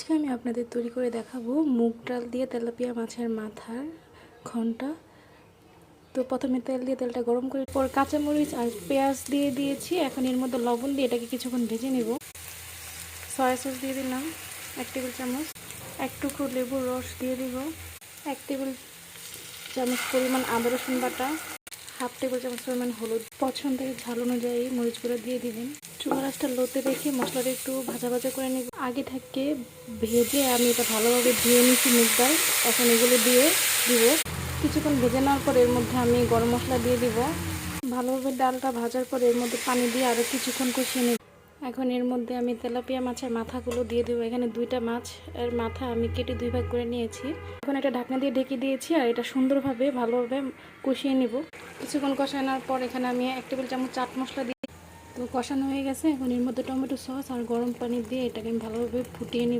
আজকে আমি আপনাদের তৈরি করে দেখাবো মুগ ডাল দিয়ে তেলাপিয়া মাছের মাথার ঘন্ট। তো প্রথমে তেল দিয়ে তেলটা গরম করে পর কাঁচামরিচ আর পেঁয়াজ দিয়ে দিয়েছি। এখন এর মধ্যে লবণ দিয়ে এটাকে কিছুক্ষণ ভেজে নেব। সয়া সস দিয়ে দিলাম 1 টেবিল চামচ, এক টুকরো লেবুর রস দিয়ে দিব, 1 টেবিল চামচ পরিমাণ আদা রসুন বাটা, হাফ টেবিল চামচ পরিমাণ হলুদ, পছন্দের ঝাল অনুযায়ী মরিচ গুঁড়ো দিয়ে দিবেন। চুলা রাসটা লোতে রেখে মশলাটা একটু ভাজা ভাজা করে নেব। আগে থেকে ভেজে আমি এটা ভালোভাবে ধুয়ে নিয়েছি মুগ ডাল। এখন এগুলো দিয়ে দিব। কিছুক্ষণ ভেজে নেওয়ার পর এর মধ্যে আমি গরম মশলা দিয়ে দিব। ভালোভাবে ডালটা ভাজার পর এর মধ্যে পানি দিয়ে আরও কিছুক্ষণ কষিয়ে নেব। এখন এর মধ্যে আমি তেলাপিয়া মাছের মাথাগুলো দিয়ে দেবো। এখানে 2টা মাছ এর মাথা আমি কেটে 2 ভাগ করে নিয়েছি। এখন এটা ঢাকনা দিয়ে ঢেকে দিয়েছি আর এটা সুন্দরভাবে ভালোভাবে কষিয়ে নেব। কিছুক্ষণ কষানোর পর এখানে আমি 1 টেবিল চামচ চাট মশলা দিয়ে তো কষানো হয়ে গেছে। এখন এর মধ্যে টমেটো সস আর গরম পানি দিয়ে এটাকে আমি ভালোভাবে ফুটিয়ে নিব।